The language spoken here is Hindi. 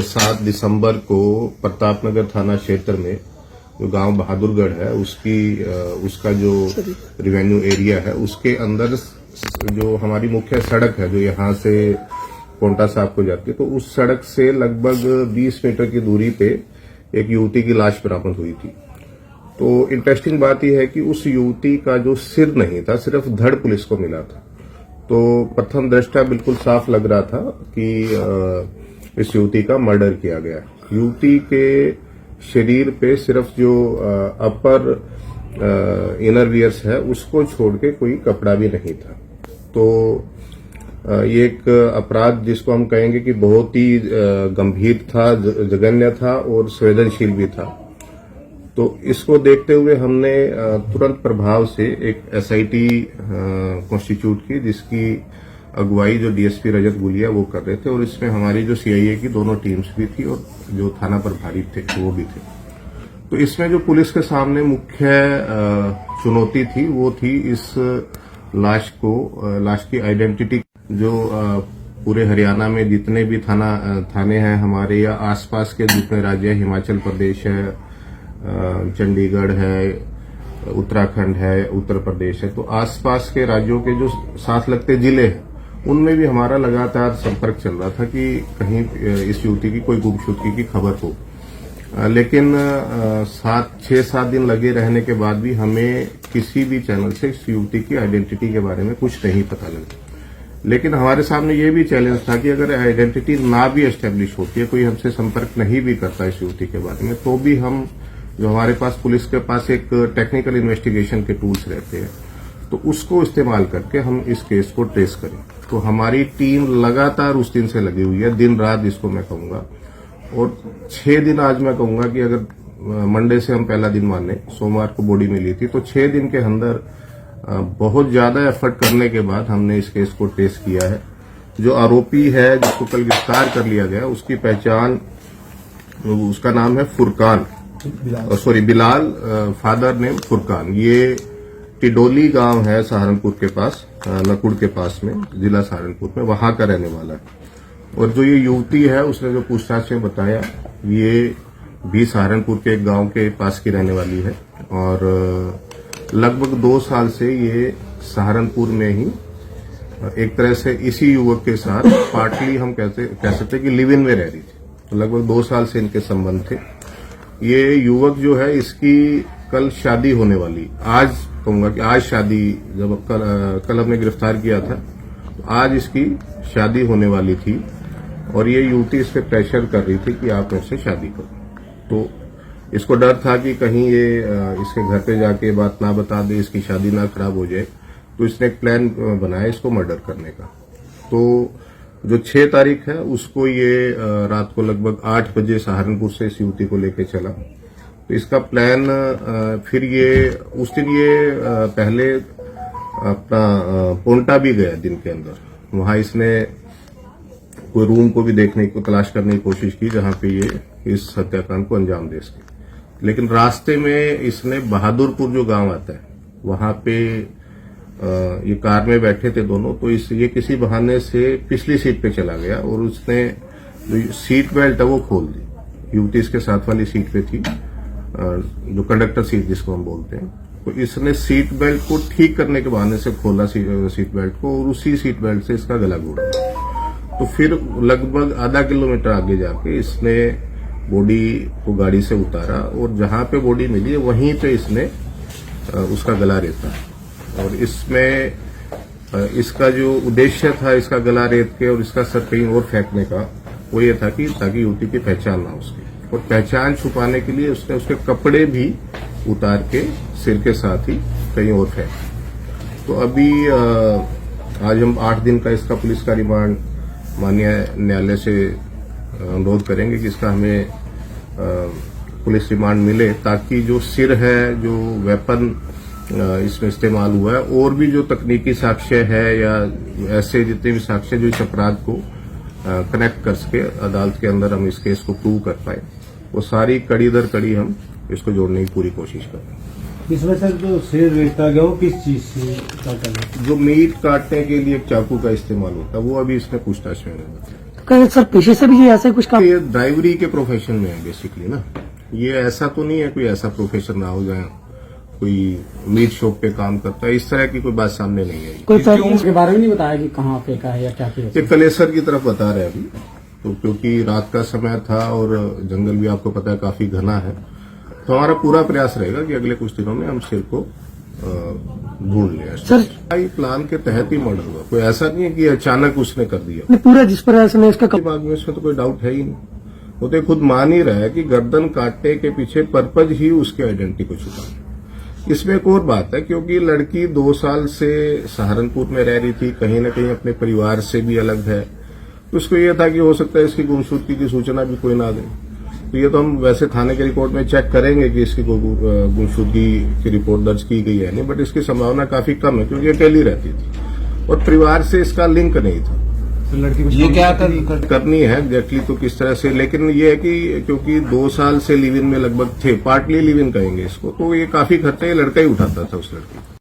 7 दिसंबर को प्रतापनगर थाना क्षेत्र में जो गांव बहादुरगढ़ है उसका जो रेवेन्यू एरिया है उसके अंदर जो हमारी मुख्य सड़क है जो यहाँ से पोंटा साहब को जाती है, तो उस सड़क से लगभग 20 मीटर की दूरी पे एक युवती की लाश बरामद हुई थी। तो इंटरेस्टिंग बात यह है कि उस युवती का जो सिर नहीं था, सिर्फ धड़ पुलिस को मिला था। तो प्रथम दृष्टया बिल्कुल साफ लग रहा था कि इस युवती का मर्डर किया गया। युवती के शरीर पे सिर्फ जो अपर इनर वियर्स है उसको छोड़ के कोई कपड़ा भी नहीं था। तो ये एक अपराध जिसको हम कहेंगे कि बहुत ही गंभीर था, जघन्य था और संवेदनशील भी था। तो इसको देखते हुए हमने तुरंत प्रभाव से एक एसआईटी कॉन्स्टिट्यूट की, जिसकी अगुवाई जो डीएसपी रजत गुलिया वो कर रहे थे, और इसमें हमारी जो सीआईए की दोनों टीम्स भी थी और जो थाना प्रभारी थे वो भी थे। तो इसमें जो पुलिस के सामने मुख्य चुनौती थी वो थी इस लाश की आइडेंटिटी। जो पूरे हरियाणा में जितने भी थाने हैं हमारे या आसपास के जितने राज्य है, हिमाचल प्रदेश है, चंडीगढ़ है, उत्तराखंड है, उत्तर प्रदेश है, तो आसपास के राज्यों के जो साथ लगते जिले हैं उनमें भी हमारा लगातार संपर्क चल रहा था कि कहीं इस युवती की कोई गुमशुदगी की खबर हो। लेकिन 6-7 दिन लगे रहने के बाद भी हमें किसी भी चैनल से इस युवती की आइडेंटिटी के बारे में कुछ नहीं पता लगा। लेकिन हमारे सामने ये भी चैलेंज था कि अगर आइडेंटिटी ना भी एस्टेब्लिश होती है, कोई हमसे संपर्क नहीं भी करता इस युवती के बारे में, तो भी हम जो हमारे पास पुलिस के पास एक टेक्निकल इन्वेस्टिगेशन के टूल्स रहते हैं, तो उसको इस्तेमाल करके हम इस केस को ट्रेस करें। तो हमारी टीम लगातार उस दिन से लगी हुई है, दिन रात जिसको मैं कहूंगा। और 6 दिन आज मैं कहूंगा कि अगर मंडे से हम पहला दिन माने, सोमवार को बॉडी मिली थी, तो 6 दिन के अंदर बहुत ज्यादा एफर्ट करने के बाद हमने इस केस को ट्रेस किया है। जो आरोपी है जिसको कल गिरफ्तार कर लिया गया, उसकी पहचान, उसका नाम है फुरकान, बिलाल, फादर नेम फुरकान। ये टिडोली गांव है सहारनपुर के पास, लकुड़ के पास में, जिला सहारनपुर में, वहां का रहने वाला है। और जो ये युवती है उसने जो पूछताछ में बताया, ये भी सहारनपुर के एक गांव के पास की रहने वाली है और लगभग 2 साल से ये सहारनपुर में ही एक तरह से इसी युवक के साथ पार्टली हम कह सकते कि लिव इन में रह रही थी। तो लगभग 2 साल से इनके संबंध थे। ये युवक जो है इसकी कल शादी होने वाली, आज कहूंगा कि आज शादी, जब कल हमने गिरफ्तार किया था तो आज इसकी शादी होने वाली थी और ये युवती इस पे प्रेशर कर रही थी कि आप मुझसे शादी करो। तो इसको डर था कि कहीं ये इसके घर पे जाके बात ना बता दे, इसकी शादी ना खराब हो जाए, तो इसने एक प्लान बनाया इसको मर्डर करने का। तो जो 6 तारीख है उसको ये रात को लगभग 8 बजे सहारनपुर से इस युवती को लेके चला। तो इसका प्लान फिर ये उस दिन ये पहले अपना पोंटा भी गया दिन के अंदर, वहां इसने कोई रूम को भी देखने को तलाश करने की कोशिश की जहां पे ये इस हत्याकांड को अंजाम दे सके। लेकिन रास्ते में इसने बहादुरपुर जो गांव आता है वहां पे ये कार में बैठे थे दोनों, तो ये किसी बहाने से पिछली सीट पे चला गया और उसने जो सीट बेल्ट है वो खोल दी। युवती इसके साथ वाली सीट पे थी, जो कंडक्टर सीट जिसको हम बोलते हैं। तो इसने सीट बेल्ट को ठीक करने के बहाने से खोला सीट बेल्ट को और उसी सीट बेल्ट से इसका गला घोटा। तो फिर लगभग आधा किलोमीटर आगे जाके इसने बॉडी को गाड़ी से उतारा और जहां पे बॉडी मिली है वहीं पे इसने उसका गला रेता। और इसमें इसका जो उद्देश्य था इसका गला रेत के और इसका सर कहीं और फेंकने का, वो ये था कि ताकि युवती की पहचान ना उसकी, और पहचान छुपाने के लिए उसने उसके कपड़े भी उतार के सिर के साथ ही कहीं और फेंका। तो अभी आज हम 8 दिन का इसका पुलिस का रिमांड माननीय न्यायालय से अनुरोध करेंगे कि इसका हमें पुलिस रिमांड मिले, ताकि जो सिर है, जो वेपन इसमें इस्तेमाल हुआ है, और भी जो तकनीकी साक्ष्य है या ऐसे जितने भी साक्ष्य जो इस अपराध को कनेक्ट कर सके अदालत के अंदर हम इस केस को प्रूव कर पाए, वो सारी कड़ी दर कड़ी हम इसको जोड़ने की पूरी कोशिश करें। इसमें सर जो सिर रेता गया वो किस चीज से काटा गया? जो मीट काटने के लिए एक चाकू का इस्तेमाल होता है वो अभी इसमें पूछताछ में बताया। कहीं सर पेशे से भी ये ऐसे कुछ काम? ये ड्राइवरी के प्रोफेशन में है बेसिकली ना। ये ऐसा तो नहीं है कोई ऐसा प्रोफेशन ना हो जाए, कोई मीट शॉप पे काम करता है, इस तरह की कोई बात सामने नहीं आई। कोई सर उसके बारे में नहीं बताया कि कहाँ फेंका है या क्या किया? ये कलेसर की तरफ बता रहे हैं अभी, तो क्योंकि रात का समय था और जंगल भी आपको पता है काफी घना है, तो हमारा पूरा प्रयास रहेगा कि अगले कुछ दिनों में हम सिर को ढूंढ लें। सर प्लान के तहत ही मर्डर हुआ, कोई ऐसा नहीं है कि अचानक उसने कर दिया। ने पूरा जिस पर ऐसे में इसका दिमाग में इसमें तो कोई डाउट है ही नहीं। वो तो खुद मान ही रहा है कि गर्दन काटने के पीछे पर्पज ही उसके आइडेंटिटी को छुपाना। इसमें एक और बात है, क्योंकि लड़की 2 साल से सहारनपुर में रह रही थी, कहीं न कहीं अपने परिवार से भी अलग है, तो उसको ये था कि हो सकता है इसकी गुमशुदगी की सूचना भी कोई ना दे। तो ये तो हम वैसे थाने के रिकॉर्ड में चेक करेंगे कि इसकी गुमशुदगी की रिपोर्ट दर्ज की गई है नहीं, बट इसकी संभावना काफी कम है क्योंकि अकेली रहती थी और परिवार से इसका लिंक नहीं था। तो लड़की को ये क्या करनी है एग्जैक्टली तो किस तरह से, लेकिन ये है कि क्योंकि 2 साल से लिव इन में लगभग थे, पार्टली लिव इन कहेंगे इसको, तो ये काफी खर्चा ये लड़का ही उठाता था उस लड़की को।